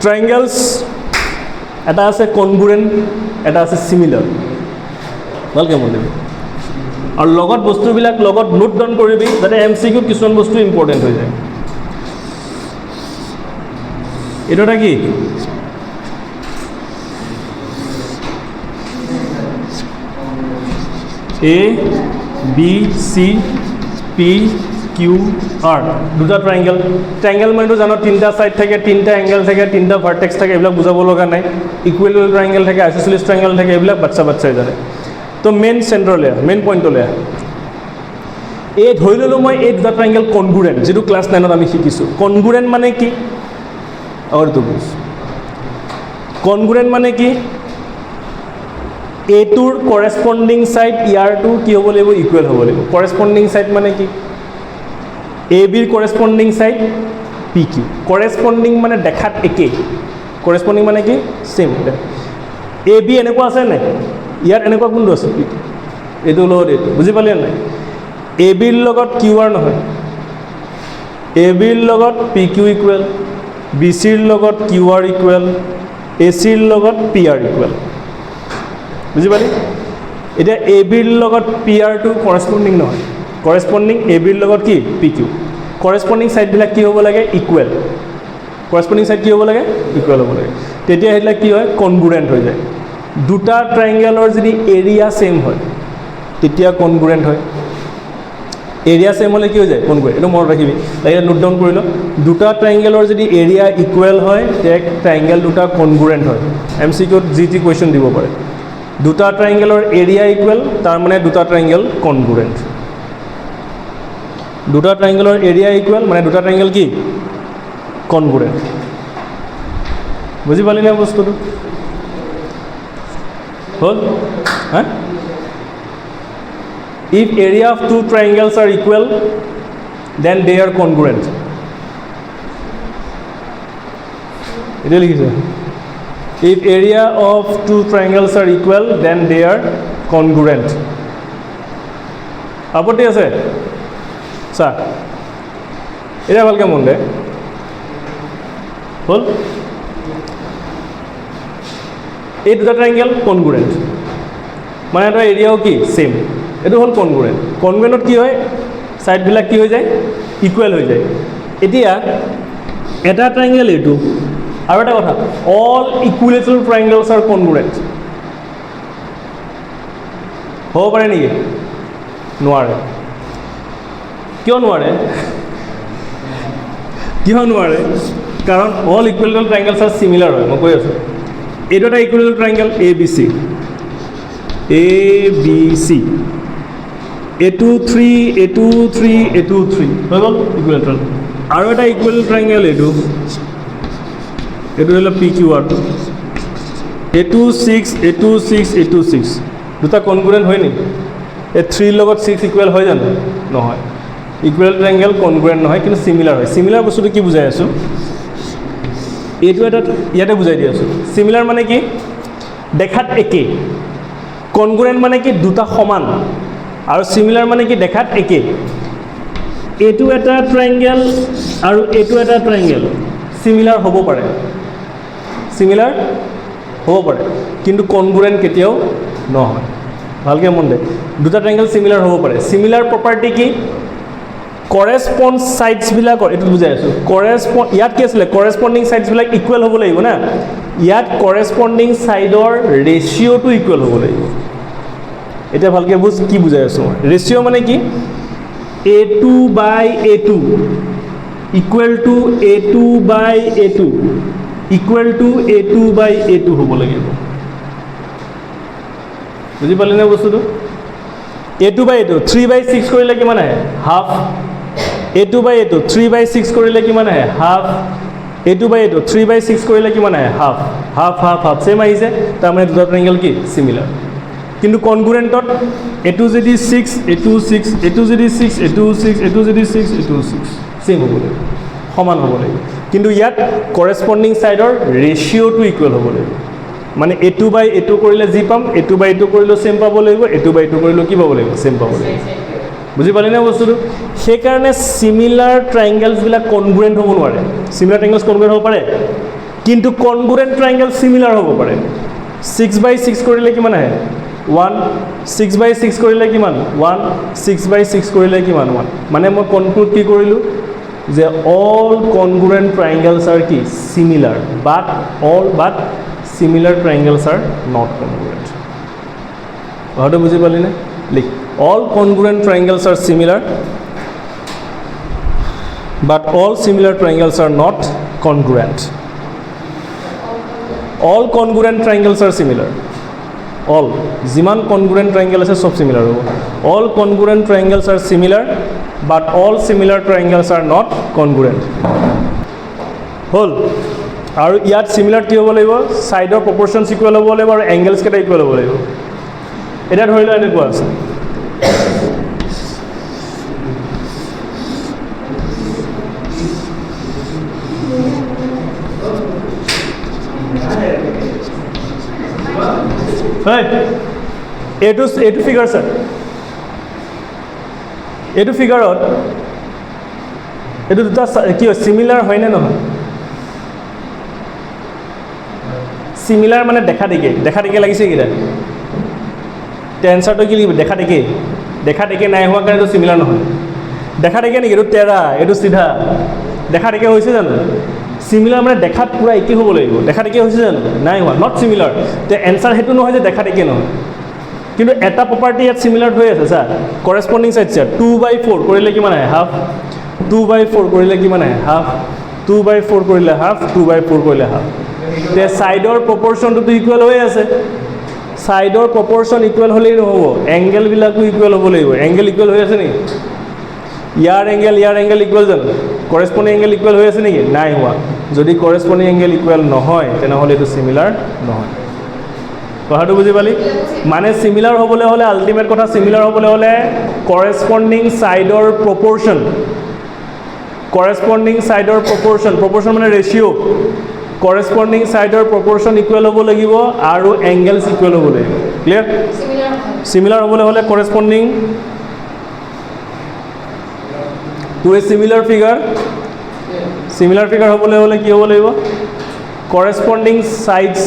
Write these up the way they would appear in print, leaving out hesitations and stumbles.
ট্ৰাইংগেলছ এটা আছে কনগ্ৰুৱেণ্ট, এটা আছে চিমিলাৰ। ভালকৈ মন দিবি আৰু লগত বস্তুবিলাক লগত নোট ডাউন কৰিবি যাতে MCQত কিছুমান বস্তু ইম্পৰ্টেণ্ট হৈ যায়। এইটো এটা কি? A B C P Q R দুটা ট্ৰাইংগেল। ট্ৰাইংগেল মানেতো জানো তিনিটা ছাইড থাকে, তিনিটা এংগেল থাকে, তিনিটা ভাৰ্টেক্স থাকে, এইবিলাক বুজাব লগা নাই। ইকুৱেল ট্ৰাইংগেল থাকে, আইচোচেলিছ ট্ৰাইংগেল থাকে, এইবিলাক বাচ্চাই জানে। তো মেইন চেণ্টাৰলৈ মেইন পইণ্টলৈ এই ধৰি ল'লোঁ মই এই দুটা ট্ৰাইংগেল কনগ্ৰুৱেণ্ট, যিটো ক্লাছ 9ত আমি শিকিছোঁ। কনগ্ৰুৱেণ্ট মানে কি? আগৰটো বুজ। কনগ্ৰুৱেণ্ট মানে কি? এইটোৰ কৰেছপণ্ডিং ছাইড ইয়াৰটো কি হ'ব লাগিব? ইকুৱেল হ'ব লাগিব। কৰেছপণ্ডিং ছাইড মানে কি? ABৰ কৰেছপণ্ডিং ছাইড PQ। কৰেছপণ্ডিং মানে দেখাত একেই। কৰেছপণ্ডিং মানে কি? ছেম। AB এনেকুৱা আছে নাই? ইয়াত এনেকুৱা কোনটো আছে? PQ। এইটো লগত এইটো বুজি পালি নাই? ABৰ লগত QR নহয়, ABৰ লগত PQ ইকুৱেল, BCৰ লগত QR ইকুৱেল, ACৰ লগত PR ইকুৱেল। বুজি পালি? এতিয়া ABৰ লগত PRটো কৰেছপণ্ডিং নহয়, কৰেছপণ্ডিং ABৰ লগত কি? PQ। কৰেছপণ্ডিং ছাইডবিলাক কি হ'ব লাগে? ইকুৱেল। কৰেছপণ্ডিং ছাইড কি হ'ব লাগে? ইকুৱেল হ'ব লাগে। তেতিয়া সেইবিলাক কি হয়? কনগ্ৰুৱেণ্ট হৈ যায়। দুটা ট্ৰাইংগেলৰ যদি এৰিয়া ছেইম হয় তেতিয়া কনগ্ৰুৱেণ্ট হয়। এৰিয়া ছেইম হ'লে কি হৈ যায়? কনগ্ৰুৱেণ্ট। এইটো মনত ৰাখিবি, লাগিলে নোট ডাউন কৰি ল। দুটা ট্ৰাইংগেলৰ যদি এৰিয়া ইকুৱেল হয় তেতিয়া ট্ৰাইংগেল দুটা কনগ্ৰুৱেণ্ট হয়। MCQত যি কুৱেশ্যন দিব পাৰে। দুটা ট্ৰাইংগেলৰ এৰিয়া ইকুৱেল, তাৰমানে দুটা ট্ৰাইংগেল কনগ্ৰুৱেণ্ট। দুটা ট্ৰাইংগেলৰ এৰিয়া ইকুৱেল মানে দুটা ট্ৰাইংগেল কি? কনগ্ৰুৱেণ্ট। বুজি পালি নে বস্তুটো? হ'ল? হা? If area of two triangles are equal, then they are congruent. এটা লিখিছে। If area of two triangles are equal, then they are congruent. আপত্তি আছে? চা এটা ভালকৈ মন দে। হ'ল? এই দুটা ট্ৰাইংগেল কনগ্ৰুৱেণ্ট মানে এটা এৰিয়াও কি? ছেইম। এইটো হ'ল কনগ্ৰুৱেণ্ট। কনগ্ৰুৱেণ্টত কি হয়? ছাইডবিলাক কি হৈ যায়? ইকুৱেল হৈ যায়। এতিয়া এটা ট্ৰাইংগেল এইটো, আৰু এটা কথা, all equilateral triangles R congruent. হ'ব পাৰে নেকি? নোৱাৰে। কিয় নোৱাৰে? কিয় নোৱাৰে? কাৰণ all equilateral triangles R similar হয়। মই কৈ আছোঁ, এইটো এটা ইকুইলেটাৰেল ট্ৰাইংগেল ABC, ABC, এইটো 3, এইটো 3, এইটো 3 হৈ গ'ল ইকুইলেটাৰেল। আৰু এটা ইকুইলেটাৰেল ট্ৰাইংগেল এইটো, এইটো ধৰি লওক PQR, এইটো 6, এইটো 6, এইটো 6, দুটা কনগ্ৰুৱেণ্ট হয় নেকি? এই 3ৰ লগত 6 ইকুৱেল হয় জানো? নহয়। ইকুৱেল ট্ৰাইংগেল কনগ্ৰুৱেণ্ট নহয়, কিন্তু চিমিলাৰ হয়। চিমিলাৰ বস্তুটো কি বুজাই আছোঁ? এইটো এটা ইয়াতে বুজাই দি আছোঁ। চিমিলাৰ মানে কি? দেখাত একেই। কনগ্ৰুৱেণ্ট মানে কি? দুটা সমান। আৰু চিমিলাৰ মানে কি? দেখাত একেই। এইটো এটা ট্ৰাইংগেল আৰু এইটো এটা ট্ৰাইংগেল চিমিলাৰ হ'ব পাৰে, চিমিলাৰ হ'ব পাৰে, কিন্তু কনগ্ৰুৱেণ্ট কেতিয়াও নহয়। ভালকৈ মন দে। দুটা ট্ৰাইংগেল চিমিলাৰ হ'ব পাৰে। চিমিলাৰ প্ৰপাৰ্টি কি? কৰেছপণ্ড ছাইডছবিলাকৰ, এইটো বুজাই আছোঁ। ইয়াত কি আছিলে? কৰেছপণ্ডিং ছাইডছবিলাক ইকুৱেল হ'ব লাগিব না। ইয়াত কৰেছপণ্ডিং ছাইডৰ ৰেচিঅ'টো ইকুৱেল হ'ব লাগিব। এতিয়া ভালকৈ বুজ কি বুজাই আছোঁ মই। ৰেচিঅ' মানে কি? A2/A2 equal to A2/A2 equal to A2/A2 হ'ব লাগিব। বুজি পালি নে বস্তুটো? A2/A2 3/6 কৰিলে কিমান আহে? হাফ। A2/A2 3/6 কৰিলে কিমান আহে? হাফ। A2/A2 3/6 কৰিলে কিমান আহে? Half. Half half half same আহিছে, তাৰমানে দুটা ট্ৰাইংগেল কি? চিমিলাৰ। কিন্তু কনগ্ৰুৱেণ্টত এইটো যদি 6, এইটো 6, এইটো যদি 6, এইটো 6, এইটো যদি 6, এইটো 6 ছেম হ'ব লাগিব, সমান হ'ব লাগিব। কিন্তু ইয়াত কৰেছপণ্ডিং ছাইডৰ ৰেচিঅ'টো ইকুৱেল হ'ব লাগিব। মানে A2/A2 কৰিলে যি পাম, A2/A2 কৰিলেও ছেম পাব লাগিব, A2/A2 কৰিলেও কি পাব লাগিব? ছেম পাব লাগিব। বুজি পালি নে বস্তুটো? সেইকাৰণে চিমিলাৰ ট্ৰাইংগেলছবিলাক কনগ্ৰুৱেণ্ট হ'ব নোৱাৰে। চিমিলাৰ ট্ৰাইংগেলছ কনগ্ৰুৱেণ্ট হ'ব পাৰে? কিন্তু কনগ্ৰুৱেণ্ট ট্ৰাইংগল সিমিলাৰ হ'ব পাৰে 6/6 কৰিলে কিমান আহে 1 6/6 কৰিলে কিমান 1 6/6 কৰিলে কিমান 1 মানে মই কনক্লুড কি কৰিলোঁ যে অল কনগ্ৰুৱেণ্ট ট্ৰাইংগলছ আৰ কি similar but similar triangles are not congruent কথাটো বুজি পালি নে লিখ all congruent triangles are similar but all similar triangles are not congruent. All congruent triangles are similar. All jiman congruent triangle ase sob similar hobo. All congruent triangles are similar but all similar triangles are not congruent. Hol aru yat similar ki hobo laibo side or proportions equal hobo laibo aru angles keta equal hobo laibo. Eta dhorilo ene ko ase এইটো figure sir এইটো ফিগাৰত এইটো দুটা কি হয় সিমিলাৰ হয় নে নহয় সিমিলাৰ মানে দেখা দেখে লাগিছে কিটা টেনচাৰটো কি লিখিব দেখা দেখে নাই হোৱা কাৰণে এইটো সিমিলাৰ নহয় দেখা দেখে নেকি এইটো তেৰা এইটো সিধা দেখা দেখে হৈছে জানো সিমিলাৰ মানে দেখাত পুৰা একে হ'ব লাগিব দেখা দেখে হৈছে জানো নাই হোৱা নট সিমিলাৰ তে এনসাৰ হেতু নহয় যে দেখা দেখে নহয় কিন্তু এটা প্ৰপাৰ্টি ইয়াত সিমিলাৰ হৈ আছে স্যাৰ কৰেসপন্ডিং সাইড স্যাৰ 2/4 কৰিলে কিমান আহে হাফ 2/4 কৰিলে কিমান আহে হাফ 2/4 কৰিলে হাফ 2/4 কৰিলে হাফ তে সাইডৰ প্ৰপৰচনটো ইকুৱেল হৈ আছে সাইডৰ প্ৰপৰচন ইকুৱেল হ'লেই নহ'ব এংগেল বিলাকো ইকুৱেল হ'ব লাগিব এংগেল ইকুৱেল হৈ আছে নেকি ইয়াৰ এংগেল ইকুৱেল জানো কৰেসপন্ডিং এংগেল ইকুৱেল হৈ আছে নেকি নাই হোৱা যদি কৰেসপন্ডিং এংগেল ইকুৱেল নহয় তেনেহ'লে এইটো সিমিলাৰ নহয় কথাটো বুজি পালি মানে সিমিলাৰ হ'বলৈ হ'লে আল্টিমেট কথা সিমিলাৰ হ'বলৈ হ'লে কৰেসপন্ডিং সাইডৰ প্ৰপৰচন প্ৰপৰচন মানে ৰেশিও কৰেসপন্ডিং সাইডৰ প্ৰপৰচন ইকুৱেল হ'ব লাগিব আৰু এংগেলছ ইকুৱেল হ'ব লাগিব ক্লিয়াৰ সিমিলাৰ হ'বলৈ হ'লে কৰেসপন্ডিং to a similar figure হ'বলৈ হ'লে কি হ'ব লাগিব corresponding sides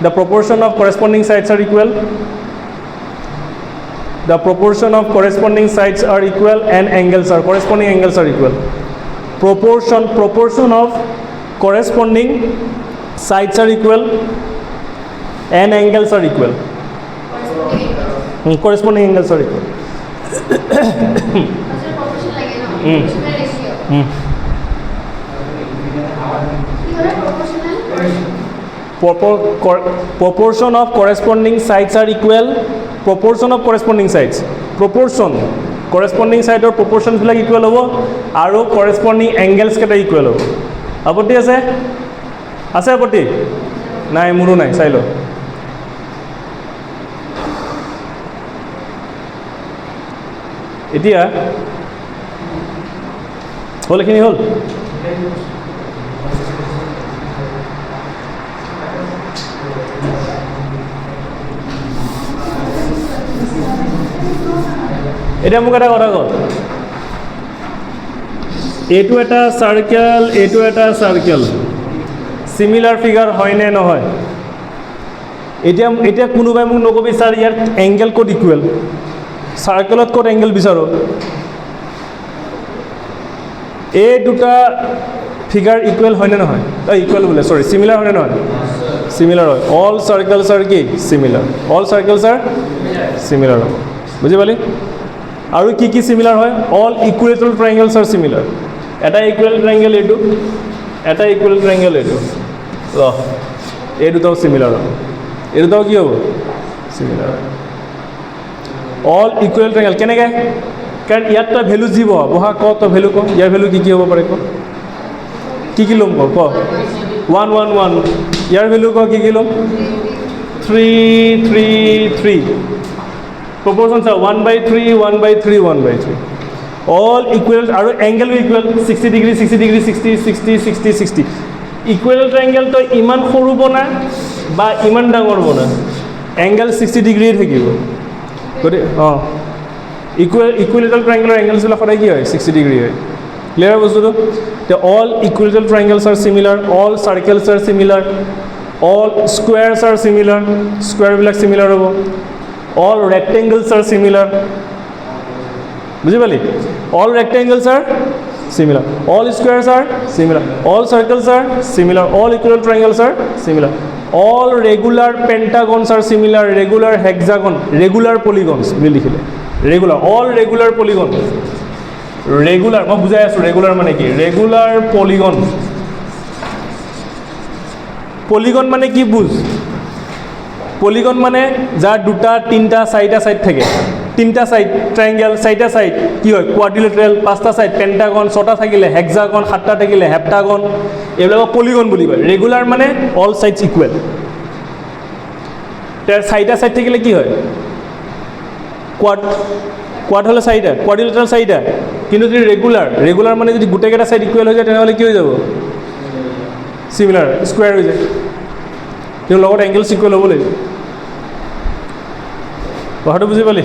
the proportion of corresponding sides are equal and corresponding angles are equal proportion of corresponding sides are equal and angles are equal corresponding angles are equal proportion of corresponding sides are equal corresponding side or proportions বিলাক equal হ'ব আৰু corresponding angles কেটা equal হ'ব আপত্তি আছে আপত্তি নাই মোৰো নাই চাই ল এতিয়া হল এখিনি হল এটা মোক এটা কথা কও এইটো এটা সার্কেল সিমিলার ফিগার হয় নে নহয় এতিয়া কোনোবাই মোক নকবি স্যার ইয়াৰ এংগেল কোড ইকুৱেল সাৰ্কেলত কোড এংগেল বিচাৰো এই দুটা ফিগাৰ ইকুৱেল হয় নে নহয় ইকুৱেল বোলে সৰি সিমিলাৰ হয় নে নহয় সিমিলাৰ হয় অল সাৰ্কেলস আৰ কি সিমিলাৰ বুঝি পালি আৰু কি সিমিলাৰ হয় অল ইকুৱেটৰাল ট্ৰায়াঙ্গেলস আৰ সিমিলাৰ এটা ইকুৱেল ট্ৰায়াঙ্গেল এইটো এটা ইকুৱেল ট্ৰায়াঙ্গেল এইটো এই দুটাও সিমিলাৰ হয় এই দুটাও কি হ'ব সিমিলাৰ অল ইকুৱেল ট্ৰায়াঙ্গেল কেনেকৈ কাৰণ ইয়াত তই ভ্যালু দিব বহা ক তই ভ্যালু ক ইয়াৰ ভ্যালু কি হ'ব পাৰে ক কি ল'ম ক 1 1 1 ইয়াৰ ভ্যালু ক কি ল'ম 3 3 3 proportions are 1/3 1/3 1/3 all equal আৰু angle equal 60 degree 60 degree 60 60 60 60 equal triangle তো ইমান সৰু বনা বা ইমান ডাঙৰ বনা angle 60 degree থাকিব গতে ইকুইলেটাৰাল ট্ৰায়াঙ্গেলৰ এংগেলছ বিলাক সদায় কি হয় 60 ডিগ্ৰী হয় ক্লিয়াৰ বস্তুটো তে all equilateral triangles are similar all circles are similar all squares are similar স্কুৱেৰবিলাক সিমিলাৰ হ'ব অল ৰেক্টেংগলছ আৰ সিমিলাৰ বুজি পালি all rectangles are similar all squares are similar all circles are similar all equilateral triangles are similar all regular pentagons are similar regular hexagon regular polygons বুলি লিখিলে regular all regular polygons regular মই বুজাই আছো regular মানে কি regular polygon polygon মানে কি বুঝ polygon মানে যাৰ দুটা তিনটা চাৰিটা সাইড থাকে তিনটা সাইড ট্ৰায়াঙ্গেল চাৰিটা সাইড কি হয় কোয়াড্ৰিলেটাৰেল পাঁচটা সাইড পেন্টাগন ছটা থাকিলে হেক্সাগন সাতটা থাকিলে হেপ্টাগন এইবিলাক পলিগন বুলি কয় ৰেগুলাৰ মানে অল সাইডস ইকুৱেল তাৰ চাৰিটা সাইড থাকিলে কি হয় কোয়াড হলে চাৰিটা কোয়াড্ৰিলেটাৰেল চাৰিটা কিন্তু যদি ৰেগুলাৰ মানে যদি গোটেইকেইটা সাইড ইকুৱেল হৈ যায় তেনেহলে কি হৈ যাব সিমিলাৰ স্কয়াৰ হৈ যায় কিন্তু লগত এংগেলছ ইকুৱেল হ'ব লাগিব কথাটো বুজি পালি